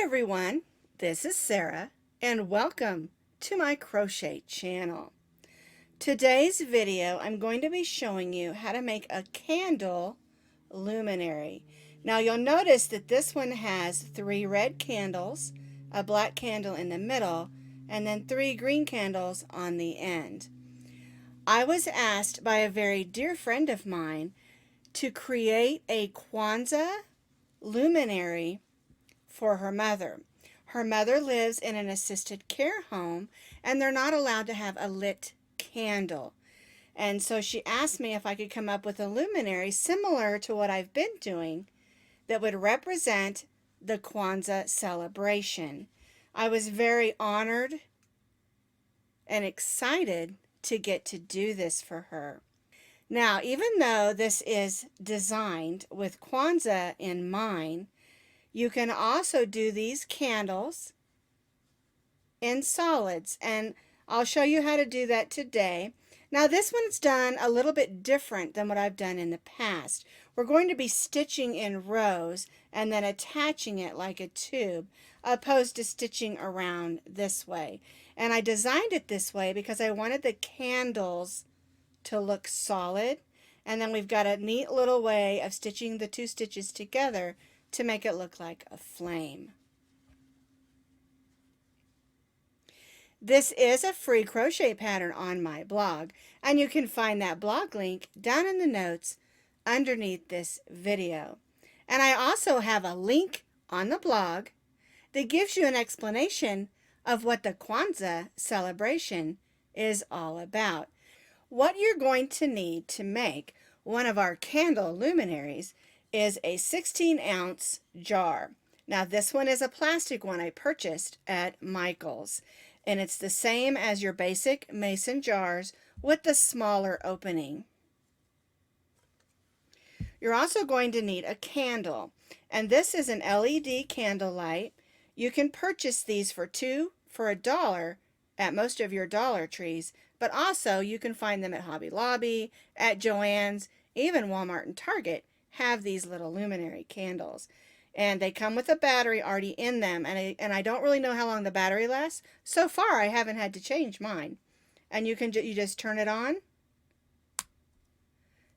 everyone, this is Sarah and welcome to my crochet channel. Today's video I'm going to be showing you how to make a candle luminary. Now you'll notice that this one has 3 red candles, a black candle in the middle, and then 3 green candles on the end. I was asked by a very dear friend of mine to create a Kwanzaa luminary for her mother. Her mother lives in an assisted care home and they're not allowed to have a lit candle. And so she asked me if I could come up with a luminary similar to what I've been doing that would represent the Kwanzaa celebration. I was very honored and excited to get to do this for her. Now, even though this is designed with Kwanzaa in mind, you can also do these candles in solids, and I'll show you how to do that today. Now this one's done a little bit different than what I've done in the past. We're going to be stitching in rows and then attaching it like a tube, opposed to stitching around this way. And I designed it this way because I wanted the candles to look solid, and then we've got a neat little way of stitching the 2 stitches together to make it look like a flame. This is a free crochet pattern on my blog, and you can find that blog link down in the notes underneath this video. And I also have a link on the blog that gives you an explanation of what the Kwanzaa celebration is all about. What you're going to need to make one of our candle luminaries is a 16-ounce jar. Now this one is a plastic one I purchased at Michael's, and it's the same as your basic mason jars with the smaller opening. You're also going to need a candle, and this is an LED candle light. You can purchase these for $1 at most of your Dollar Trees, but also you can find them at Hobby Lobby, at Joann's, even Walmart and Target have these little luminary candles, and they come with a battery already in them, and I don't really know how long the battery lasts. So far I haven't had to change mine. And you just turn it on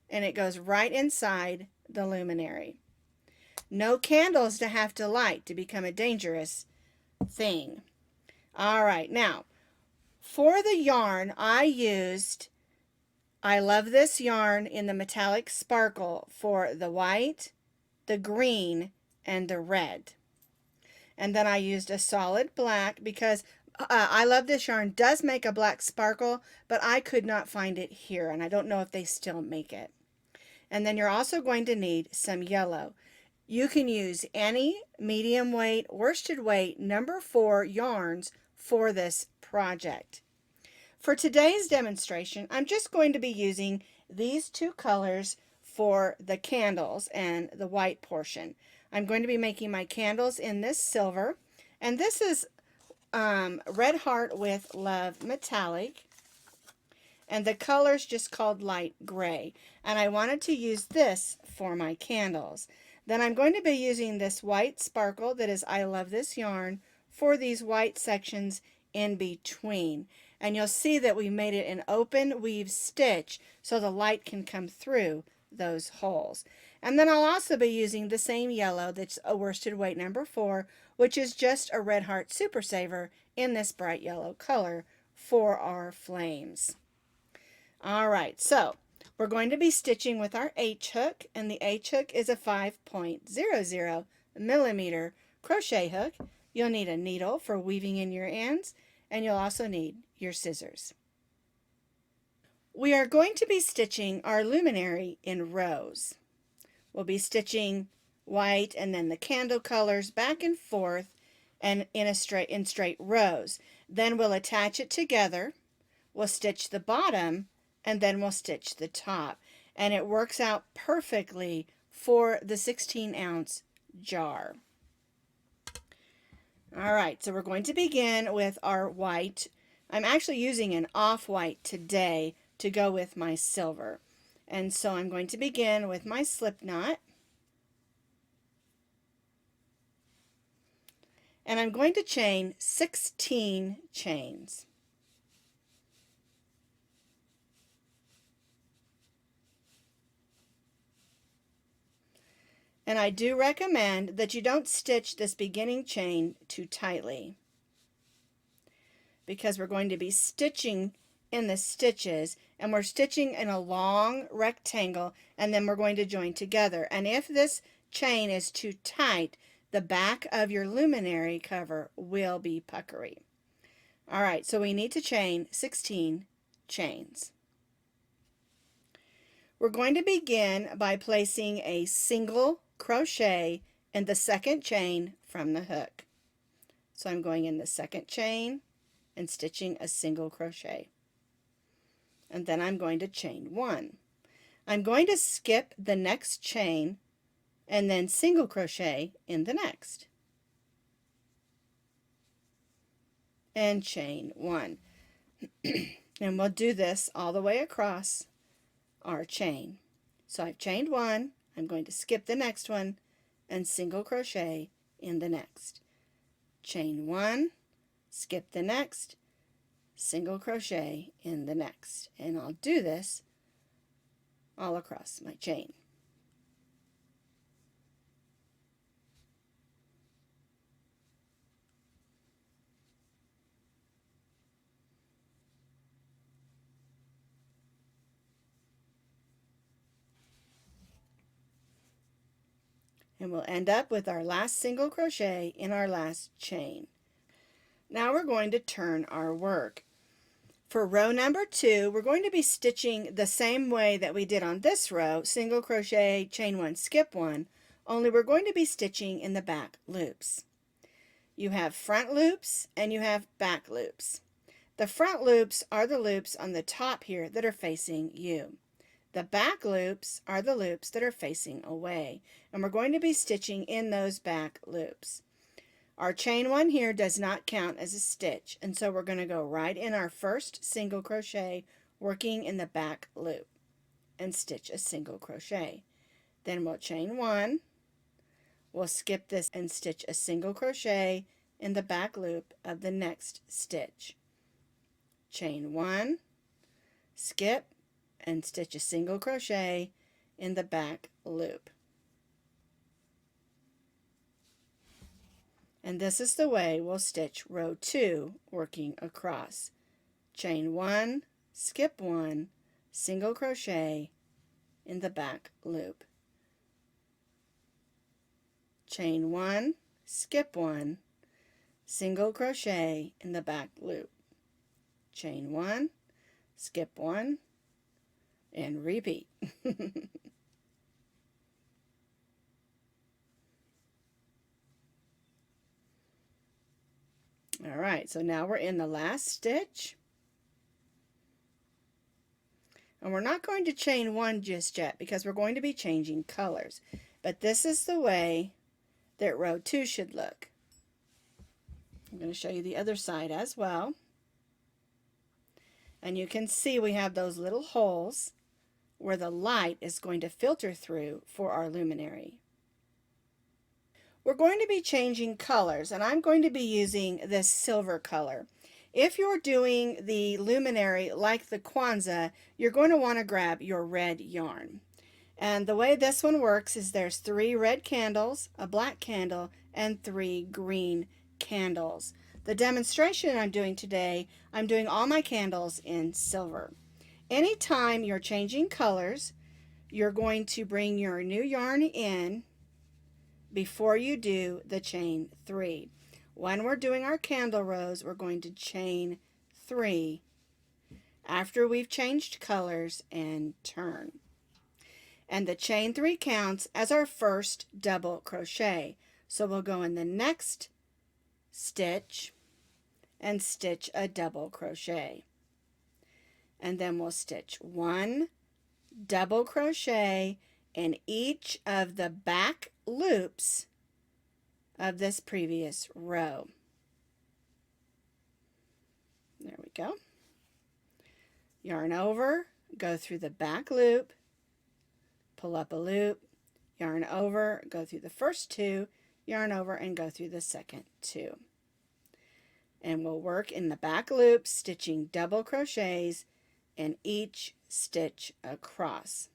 and it goes right inside the luminary. No candles to have to light to become a dangerous thing. All right, now for the yarn I love this yarn in the metallic sparkle for the white, the green, and the red. And then I used a solid black because I love this yarn. Does make a black sparkle, but I could not find it here, and I don't know if they still make it. And then you're also going to need some yellow. You can use any medium weight, worsted weight, number 4 yarns for this project. For today's demonstration, I'm just going to be using these 2 colors for the candles and the white portion. I'm going to be making my candles in this silver, and this is Red Heart with Love Metallic, and the color's just called light gray, and I wanted to use this for my candles. Then I'm going to be using this white sparkle that is I Love This Yarn for these white sections in between. And you'll see that we made it an open weave stitch so the light can come through those holes. And then I'll also be using the same yellow that's a worsted weight number 4, which is just a Red Heart Super Saver in this bright yellow color for our flames. All right, so we're going to be stitching with our H hook, and the H hook is a 5.00 millimeter crochet hook. You'll need a needle for weaving in your ends, and you'll also need your scissors. We are going to be stitching our luminary in rows. We'll be stitching white and then the candle colors back and forth and in straight rows. Then we'll attach it together. We'll stitch the bottom and then we'll stitch the top. And it works out perfectly for the 16-ounce jar. All right, so we're going to begin with our white. I'm actually using an off-white today to go with my silver. And so I'm going to begin with my slip knot. and I'm going to chain 16 chains. And I do recommend that you don't stitch this beginning chain too tightly, because we're going to be stitching in the stitches, and we're stitching in a long rectangle, and then we're going to join together. And if this chain is too tight, the back of your luminary cover will be puckery. All right, so we need to chain 16 chains. We're going to begin by placing a single crochet in the second chain from the hook. So I'm going in the second chain and stitching a single crochet. And then I'm going to chain 1. I'm going to skip the next chain and then single crochet in the next. And chain 1. And we'll do this all the way across our chain. So I've chained 1, I'm going to skip the next one and single crochet in the next. Chain 1, skip the next, single crochet in the next. And I'll do this all across my chain. And we'll end up with our last single crochet in our last chain. Now we're going to turn our work. For row number 2, we're going to be stitching the same way that we did on this row, single crochet, chain 1, skip 1, only we're going to be stitching in the back loops. You have front loops and you have back loops. The front loops are the loops on the top here that are facing you. The back loops are the loops that are facing away, and we're going to be stitching in those back loops. Our chain 1 here does not count as a stitch, and so we're going to go right in our first single crochet, working in the back loop, and stitch a single crochet. Then we'll chain 1, we'll skip this and stitch a single crochet in the back loop of the next stitch. Chain 1, skip, and stitch a single crochet in the back loop. And this is the way we'll stitch row 2 working across. Chain 1, skip 1, single crochet in the back loop. Chain 1, skip 1, single crochet in the back loop. Chain 1, skip 1, and repeat. Alright, so now we're in the last stitch. And we're not going to chain 1 just yet because we're going to be changing colors. But this is the way that row 2 should look. I'm going to show you the other side as well. And you can see we have those little holes where the light is going to filter through for our luminary. We're going to be changing colors, and I'm going to be using this silver color. If you're doing the luminary like the Kwanzaa, you're going to want to grab your red yarn. And the way this one works is there's 3 red candles, a black candle, and 3 green candles. The demonstration I'm doing today, I'm doing all my candles in silver. Anytime you're changing colors, you're going to bring your new yarn in before you do the chain 3. When we're doing our candle rows, we're going to chain 3 after we've changed colors and turn. And the chain 3 counts as our first double crochet. So we'll go in the next stitch and stitch a double crochet. And then we'll stitch 1 double crochet in each of the back loops of this previous row. There we go. Yarn over, go through the back loop, pull up a loop, yarn over, go through the first 2, yarn over and go through the second 2. And we'll work in the back loops, stitching double crochets in each stitch across.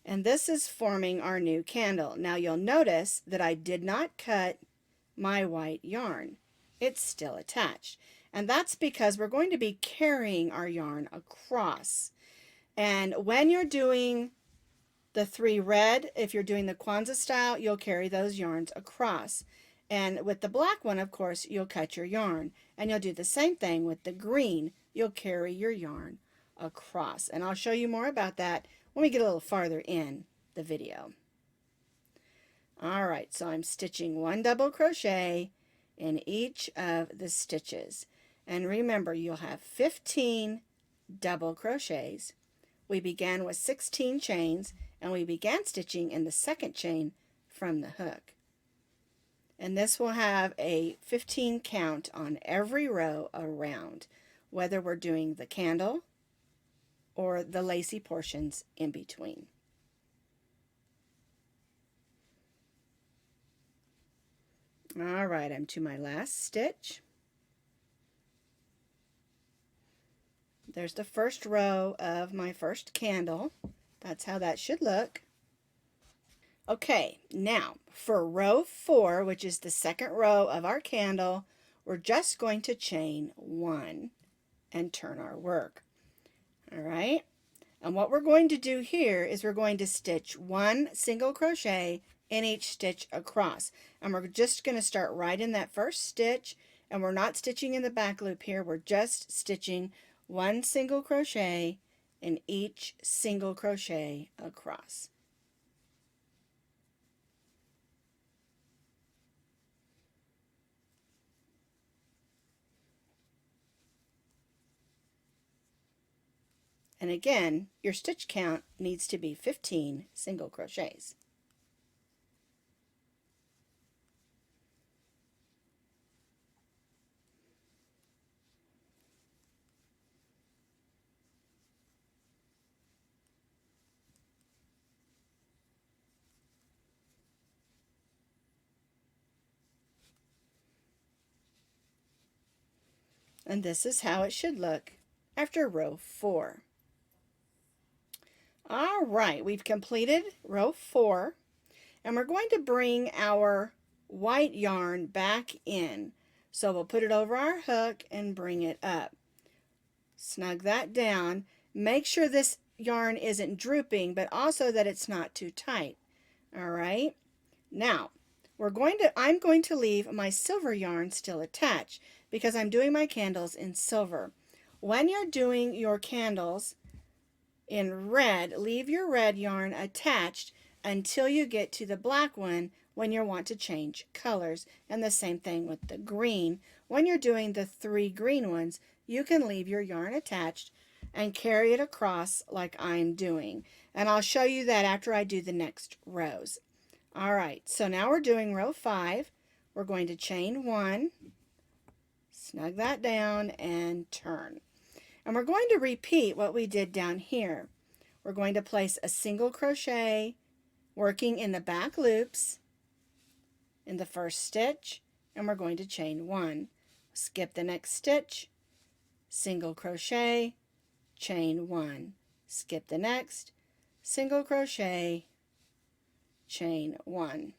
And this is forming our new candle. Now you'll notice that I did not cut my white yarn. It's still attached. And that's because we're going to be carrying our yarn across. And when you're doing the 3 red, if you're doing the Kwanzaa style, you'll carry those yarns across. And with the black one, of course, you'll cut your yarn. And you'll do the same thing with the green. You'll carry your yarn across. And I'll show you more about that when we get a little farther in the video. Alright, so I'm stitching 1 double crochet in each of the stitches. And remember, you'll have 15 double crochets. We began with 16 chains, and we began stitching in the second chain from the hook. And this will have a 15 count on every row around, whether we're doing the candle or the lacy portions in between. Alright, I'm to my last stitch. There's the first row of my first candle. That's how that should look. Okay, now for row 4, which is the second row of our candle, we're just going to chain 1 and turn our work. Alright, and what we're going to do here is we're going to stitch 1 single crochet in each stitch across. And we're just going to start right in that first stitch, and we're not stitching in the back loop here, we're just stitching 1 single crochet in each single crochet across. And again, your stitch count needs to be 15 single crochets. And this is how it should look after row 4. All right, we've completed row 4, and we're going to bring our white yarn back in. So we'll put it over our hook and bring it up. Snug that down. Make sure this yarn isn't drooping, but also that it's not too tight. All right. Now, I'm going to leave my silver yarn still attached because I'm doing my candles in silver. When you're doing your candles in red, leave your red yarn attached until you get to the black one when you want to change colors. And the same thing with the green. When you're doing the 3 green ones, you can leave your yarn attached and carry it across like I'm doing. And I'll show you that after I do the next rows. All right, so now we're doing row 5. We're going to chain 1, snug that down, and turn. And we're going to repeat what we did down here. We're going to place a single crochet working in the back loops in the first stitch, and we're going to chain 1. Skip the next stitch, single crochet, chain 1. Skip the next, single crochet, chain 1.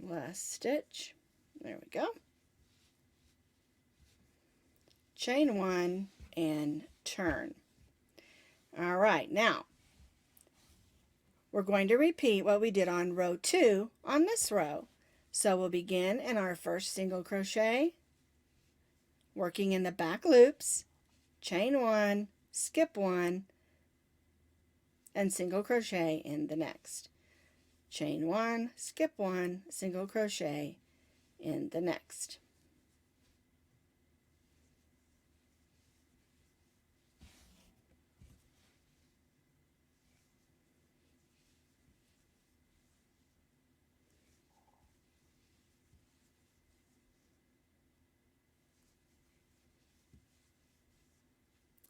Last stitch. There we go. Chain 1 and turn. All right, now we're going to repeat what we did on row 2 on this row. So we'll begin in our first single crochet, working in the back loops, chain 1, skip 1, and single crochet in the next. Chain 1, skip 1, single crochet in the next.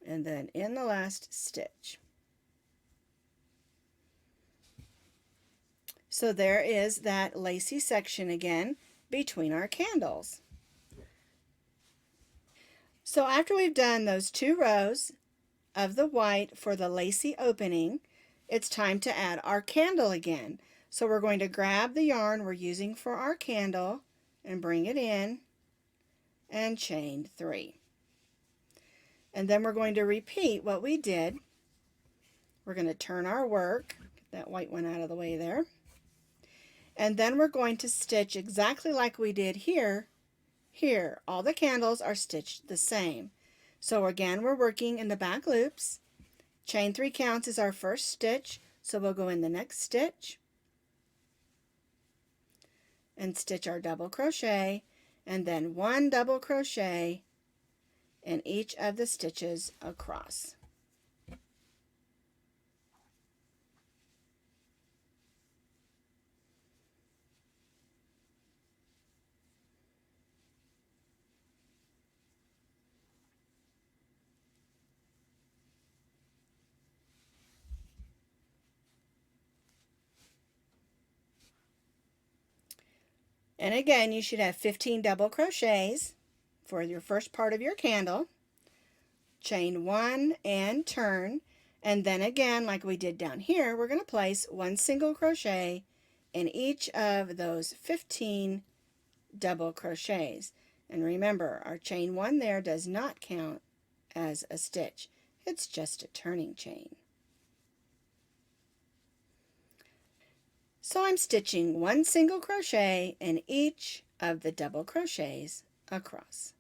And then in the last stitch. So there is that lacy section again between our candles. So after we've done those 2 rows of the white for the lacy opening, it's time to add our candle again. So we're going to grab the yarn we're using for our candle and bring it in and chain 3. And then we're going to repeat what we did. We're going to turn our work, get that white one out of the way there. And then we're going to stitch exactly like we did here. Here, all the candles are stitched the same. So again, we're working in the back loops. Chain 3 counts is our first stitch, so we'll go in the next stitch and stitch our double crochet, and then 1 double crochet in each of the stitches across. And again, you should have 15 double crochets for your first part of your candle. Chain 1 and turn, and then again, like we did down here, we're going to place 1 single crochet in each of those 15 double crochets. And remember, our chain 1 there does not count as a stitch. It's just a turning chain. So I'm stitching 1 single crochet in each of the double crochets across.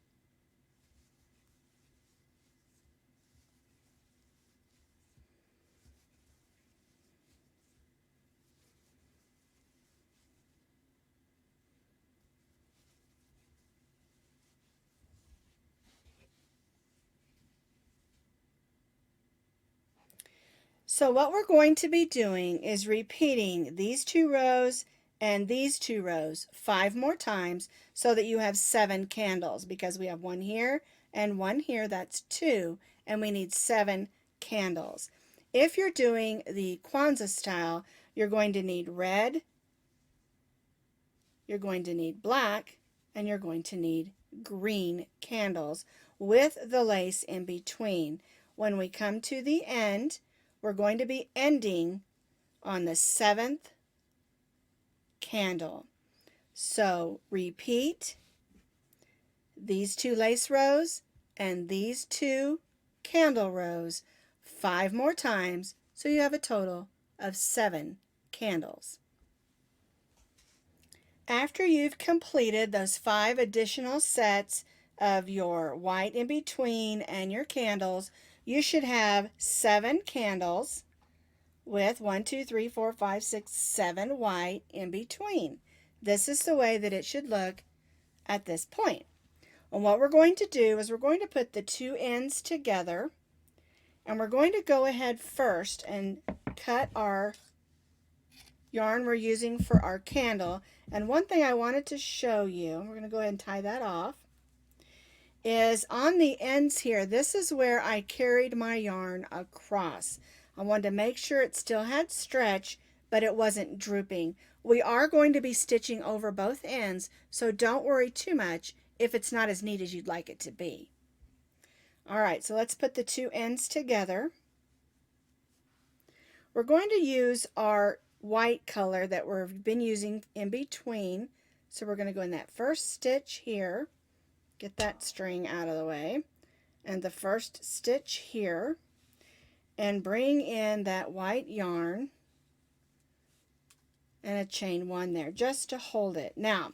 So what we're going to be doing is repeating these 2 rows and these 2 rows 5 more times so that you have 7 candles, because we have 1 here and 1 here, that's 2, and we need 7 candles. If you're doing the Kwanzaa style, you're going to need red, you're going to need black, and you're going to need green candles with the lace in between. When we come to the end, we're going to be ending on the 7th candle. So repeat these 2 lace rows and these 2 candle rows 5 more times, so you have a total of 7 candles. After you've completed those 5 additional sets of your white in between and your candles, you should have 7 candles with 1, 2, 3, 4, 5, 6, 7 white in between. This is the way that it should look at this point. And what we're going to do is we're going to put the 2 ends together, and we're going to go ahead first and cut our yarn we're using for our candle. And one thing I wanted to show you, we're going to go ahead and tie that off, is on the ends here, this is where I carried my yarn across. I wanted to make sure it still had stretch, but it wasn't drooping. We are going to be stitching over both ends, so don't worry too much if it's not as neat as you'd like it to be. Alright, so let's put the 2 ends together. We're going to use our white color that we've been using in between. So we're going to go in that first stitch here, get that string out of the way, and the first stitch here, and bring in that white yarn and a chain 1 there just to hold it. Now,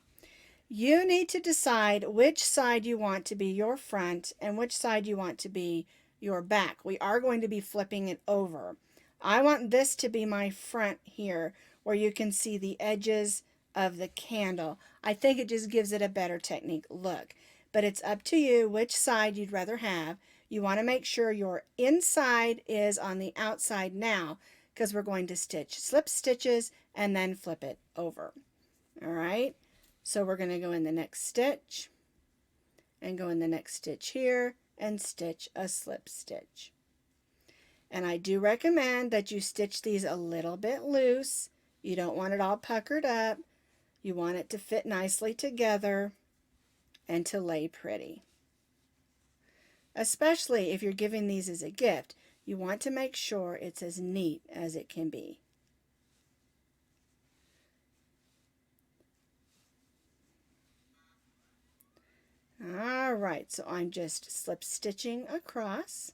you need to decide which side you want to be your front and which side you want to be your back. We are going to be flipping it over. I want this to be my front here, where you can see the edges of the candle. I think it just gives it a better technique look, but it's up to you which side you'd rather have. You want to make sure your inside is on the outside now, because we're going to stitch slip stitches and then flip it over. All right, so we're going to go in the next stitch and go in the next stitch here and stitch a slip stitch. And I do recommend that you stitch these a little bit loose. You don't want it all puckered up. You want it to fit nicely together and to lay pretty. Especially if you're giving these as a gift, you want to make sure it's as neat as it can be. All right, so I'm just slip stitching across.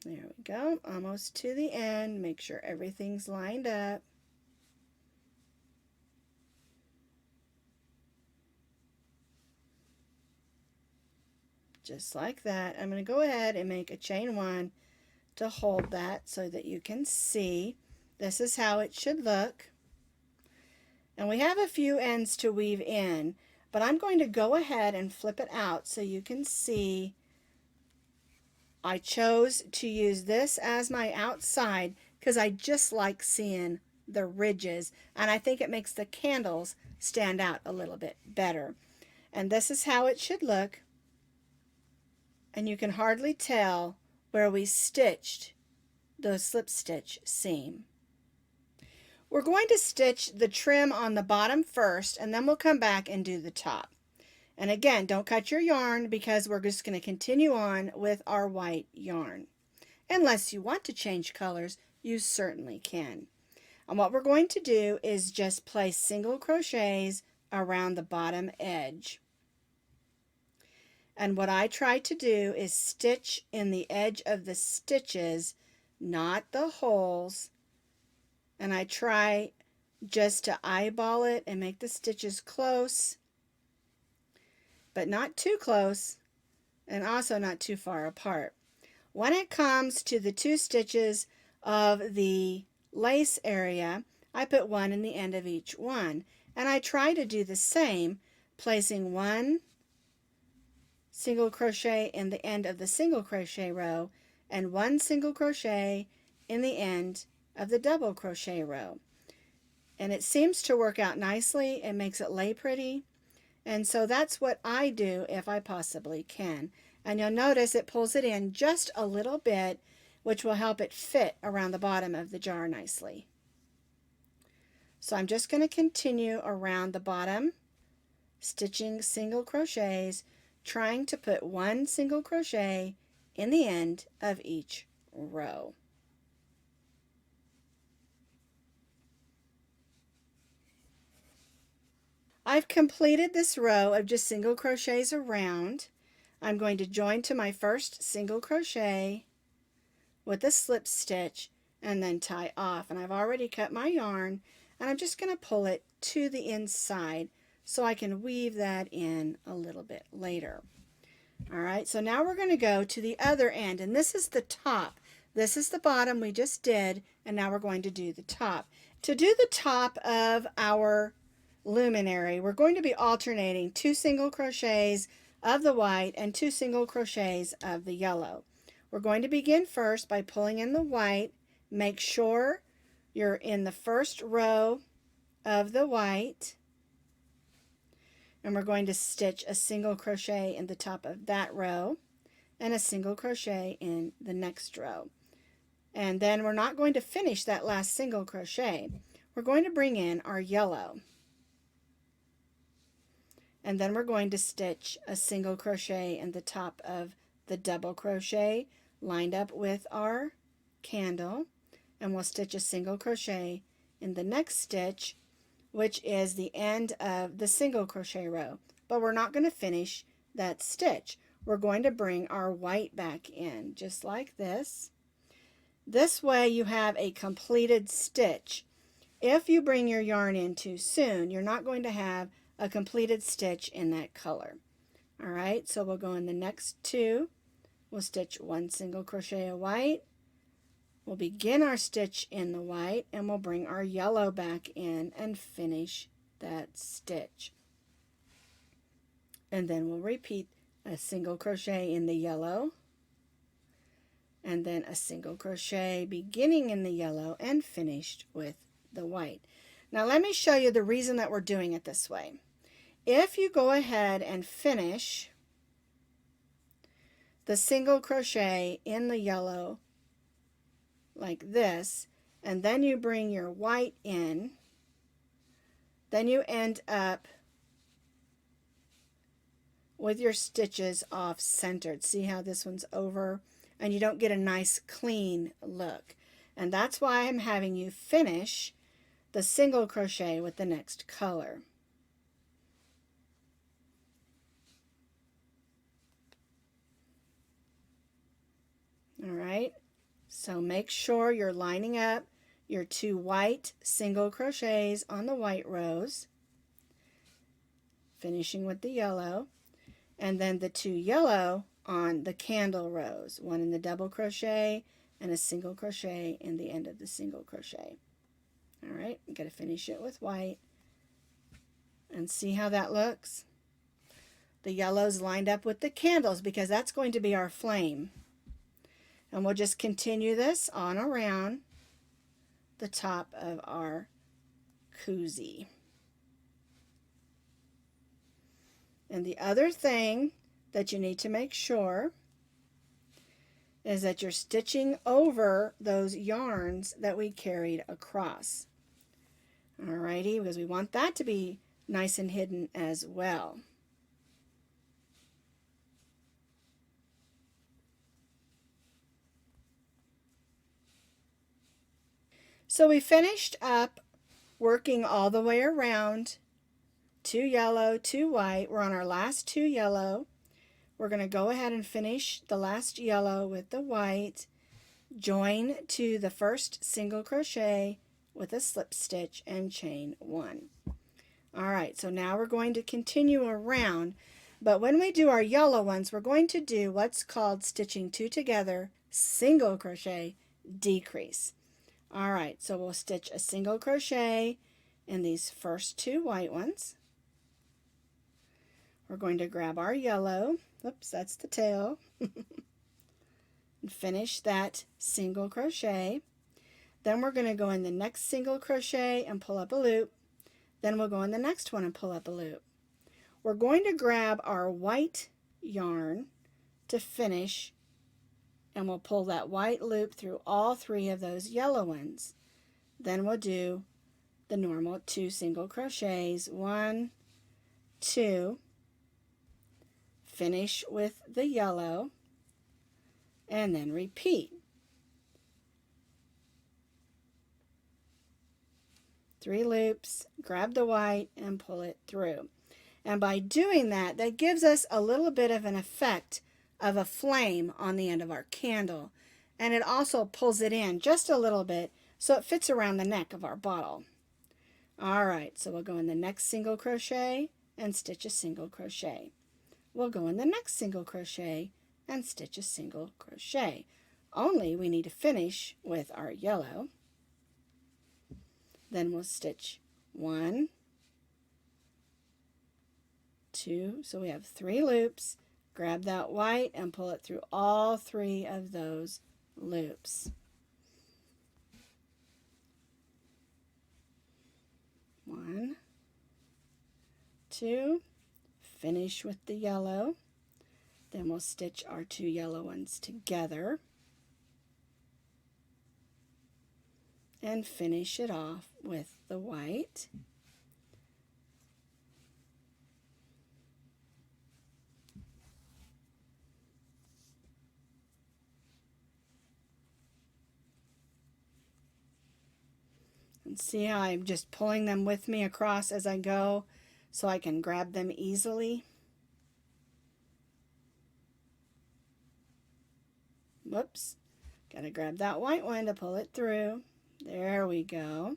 There we go, almost to the end. Make sure everything's lined up. Just like that. I'm going to go ahead and make a chain 1 to hold that so that you can see. This is how it should look. And we have a few ends to weave in, but I'm going to go ahead and flip it out so you can see. I chose to use this as my outside because I just like seeing the ridges, and I think it makes the candles stand out a little bit better. And this is how it should look. And you can hardly tell where we stitched the slip stitch seam. We're going to stitch the trim on the bottom first, and then we'll come back and do the top. And again, don't cut your yarn because we're just going to continue on with our white yarn. Unless you want to change colors, you certainly can. And what we're going to do is just place single crochets around the bottom edge. And what I try to do is stitch in the edge of the stitches, not the holes. And I try just to eyeball it and make the stitches close, but not too close, and also not too far apart. When it comes to the 2 stitches of the lace area, I put 1 in the end of each one. And I try to do the same, placing 1 single crochet in the end of the single crochet row and 1 single crochet in the end of the double crochet row. And it seems to work out nicely. It makes it lay pretty. And so that's what I do if I possibly can. And you'll notice it pulls it in just a little bit, which will help it fit around the bottom of the jar nicely. So I'm just going to continue around the bottom, stitching single crochets, trying to put 1 single crochet in the end of each row. I've completed this row of just single crochets around. I'm going to join to my first single crochet with a slip stitch and then tie off. And I've already cut my yarn, and I'm just going to pull it to the inside so I can weave that in a little bit later. All right, so now we're going to go to the other end, and this is the top. This is the bottom we just did, and now we're going to do the top. To do the top of our luminary, we're going to be alternating 2 single crochets of the white and 2 single crochets of the yellow. We're going to begin first by pulling in the white. Make sure you're in the first row of the white, and we're going to stitch a single crochet in the top of that row and a single crochet in the next row. And then we're not going to finish that last single crochet. We're going to bring in our yellow, and then we're going to stitch a single crochet in the top of the double crochet lined up with our candle, and we'll stitch a single crochet in the next stitch, which is the end of the single crochet row. But we're not going to finish that stitch. We're going to bring our white back in just like this. This way you have a completed stitch. if you bring your yarn in too soon, you're not going to have a completed stitch in that color. All right, so we'll go in the next two. We'll stitch 1 single crochet of white. We'll begin our stitch in the white, and we'll bring our yellow back in and finish that stitch. And then we'll repeat a single crochet in the yellow, and then a single crochet beginning in the yellow and finished with the white. Now let me show you the reason that we're doing it this way. If you go ahead and finish the single crochet in the yellow like this, and then you bring your white in, then you end up with your stitches off centered. See how this one's over? And you don't get a nice clean look. And that's why I'm having you finish the single crochet with the next color. All right, so make sure you're lining up your 2 white single crochets on the white rows, finishing with the yellow, and then the 2 yellow on the candle rows, 1 in the double crochet and a single crochet in the end of the single crochet. All right, I'm going to finish it with white and see how that looks. The yellow's lined up with the candles because that's going to be our flame. And we'll just continue this on around the top of our cozy. And the other thing that you need to make sure is that you're stitching over those yarns that we carried across. Alrighty, because we want that to be nice and hidden as well. So we finished up working all the way around, 2 yellow, 2 white. We're on our last 2 yellow. We're going to go ahead and finish the last yellow with the white, join to the first single crochet with a slip stitch and chain 1. All right, so now we're going to continue around, but when we do our yellow ones, we're going to do what's called stitching 2 together, single crochet, decrease. All right, so we'll stitch a single crochet in these first 2 white ones. We're going to grab our yellow, oops, that's the tail, and finish that single crochet. Then we're going to go in the next single crochet and pull up a loop. Then we'll go in the next one and pull up a loop. We're going to grab our white yarn to finish, and we'll pull that white loop through all 3 of those yellow ones. Then we'll do the normal 2 single crochets, 1, 2, finish with the yellow, and then repeat. 3 loops, grab the white and pull it through. And by doing that, that gives us a little bit of an effect of a flame on the end of our candle, and it also pulls it in just a little bit so it fits around the neck of our bottle. All right, so we'll go in the next single crochet and stitch a single crochet. We'll go in the next single crochet and stitch a single crochet. Only we need to finish with our yellow. Then we'll stitch 1, 2, so we have 3 loops. Grab that white and pull it through all 3 of those loops. 1, 2, finish with the yellow. Then we'll stitch our 2 yellow ones together and finish it off with the white. And see how I'm just pulling them with me across as I go so I can grab them easily. Whoops, gotta grab that white one to pull it through. There we go.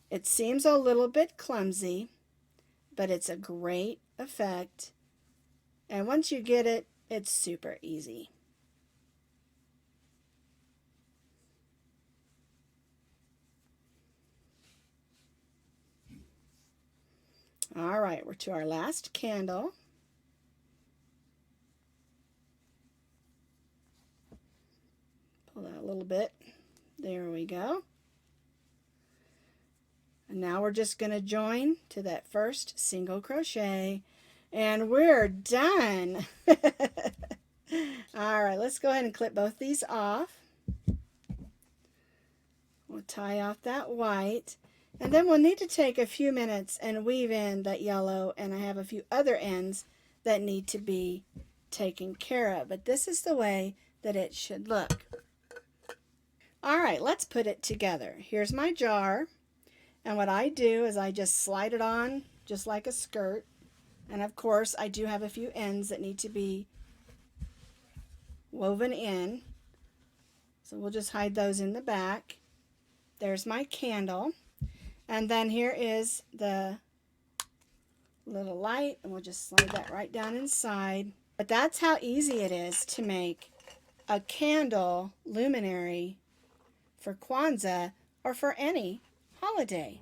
It seems a little bit clumsy, but it's a great effect. And once you get it, it's super easy. All right, we're to our last candle. Pull that a little bit. There we go. And now we're just going to join to that first single crochet, and we're done. All right, let's go ahead and clip both these off. We'll tie off that white, and then we'll need to take a few minutes and weave in that yellow, and I have a few other ends that need to be taken care of, but this is the way that it should look. All right, let's put it together. Here's my jar, and what I do is I just slide it on just like a skirt, and of course I do have a few ends that need to be woven in, so we'll just hide those in the back. There's my candle, and then here is the little light, and we'll just slide that right down inside. But that's how easy it is to make a candle luminary for Kwanzaa or for any holiday.